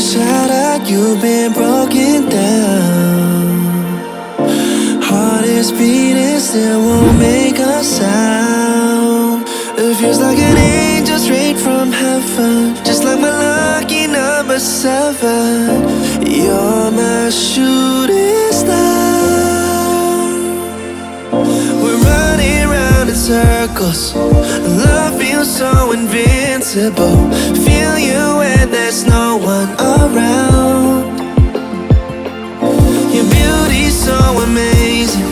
shattered, you've been broken down. Heart is beating, still won't make a sound. It feels like an angel straight from heaven, just like my lucky number 7. You're my shooting star. We're running round in circles, love feels so invincible. Feel you when there's no one around. Your beauty's so amazing,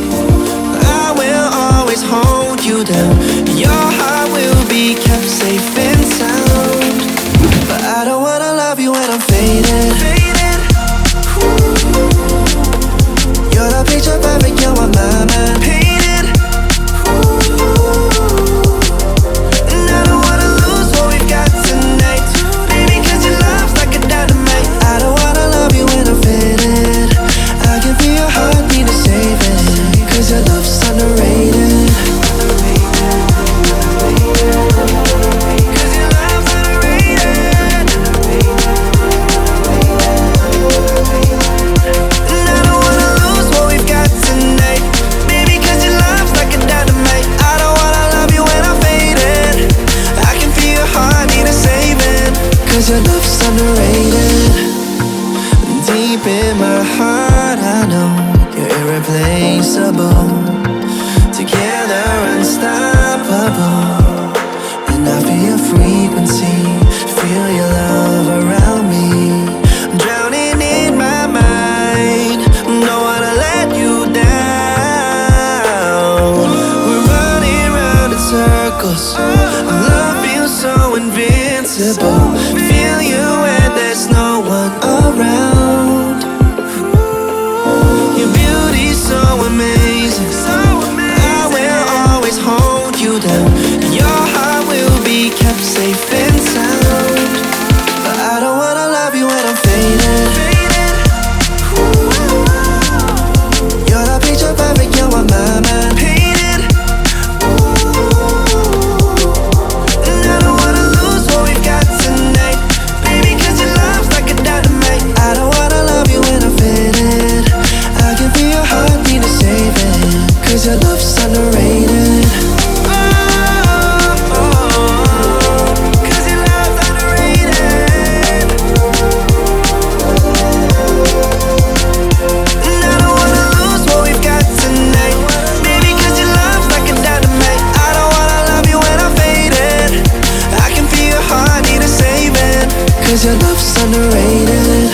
I will always hold you down. Your heart will be kept safe and sound. But I don't wanna love you when I'm faded. You're the picture perfect, you're on my mind. Painted. And I don't wanna lose what we've got tonight, baby, cause your love's like a dynamite. I don't wanna love you when I'm faded. I can feel your heartbeat to save it, cause your love's underrated. Cause your love's underrated. And I don't wanna lose what we've got tonight, baby, cause your love's like a dynamite. I don't wanna love you when I'm faded. I can feel your heartbeat to save it, cause your love's underrated. Deep in my heart, I know you're irreplaceable. Together, unstoppable. And I feel your frequency, feel your love around me. I'm drowning in my mind, don't wanna let you down. We're running round in circles, love feels so invincible. Feel you when there's no one around. Your beauty's so amazing, I will always hold you down. Your heart will be kept safe and sound. But I don't wanna love you when I'm faded. You're the picture perfect, you're on my mind. Painted. And I don't wanna lose what we've got tonight, baby, cause your love's like a dynamite. I don't wanna love you when I'm faded. I can feel your heartbeat to save it, cause your love's underrated. Cause your love's underrated. And I don't wanna lose what we've got tonight, baby, cause your love's like a dynamite. I don't wanna love you when I'm faded. I can feel your heartbeat to save it, cause your love's underrated.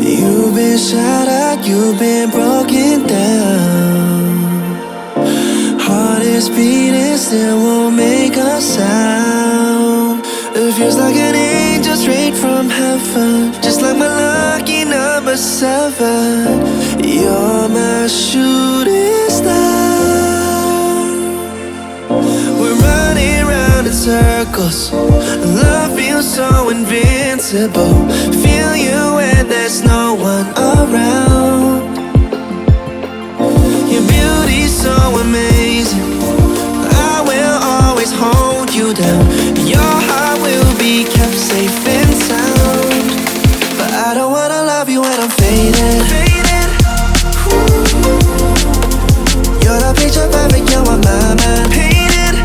You've been shattered, you've been broken down. Heart is beating, still won't make a sound. It feels like an angel straight from heaven, just like my lucky number 7. You're my shooting star. We're running round in circles, love feels so invincible. Feel you when there's no one around. Your beauty's so amazing, I will always hold you down. Your heart will be kept safe and sound. But I don't wanna love you when I'm faded. You're the picture perfect, you're on my mind. Painted.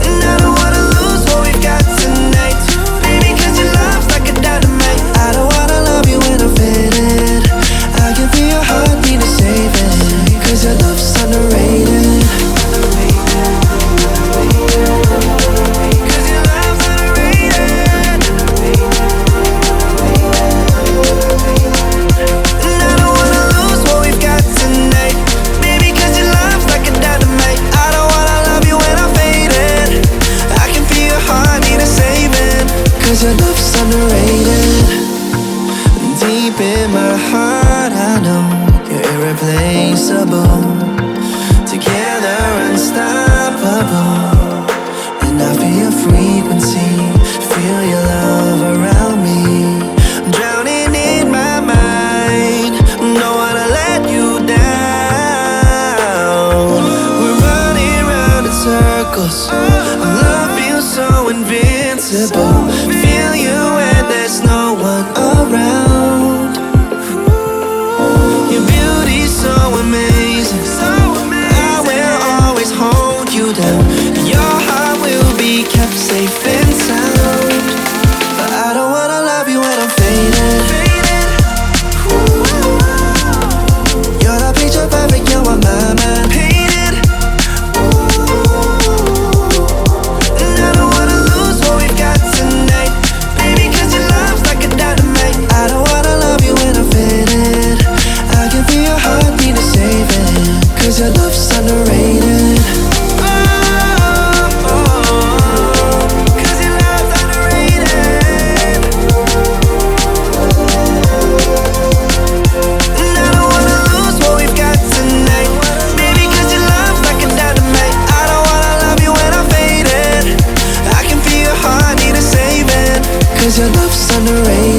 And I don't wanna lose what we've got tonight, baby, cause your love's like a dynamite. I don't wanna love you when I'm faded. I can feel your heartbeat to save it, cause your love's underrated. 'cause your love's underrated. Deep in my heart I know you're irreplaceable. Together unstoppable. And I feel your frequency, feel your love around me. I'm drowning in my mind, don't wanna let you down. We're running round in circles, our love feels so invincible. Feel you and there's no one around. Your beauty's so amazing, I will always hold you down. Your heart will be kept safe and sound. But I don't wanna love you when I'm faded. You're the picture perfect, you're what my mind painted. And I don't wanna lose what we've got tonight, baby, 'cause your love's like a dynamite. I don't wanna love you when I'm faded. I can feel your heart need to save it, 'cause your love's underrated. Cause your love's underrated.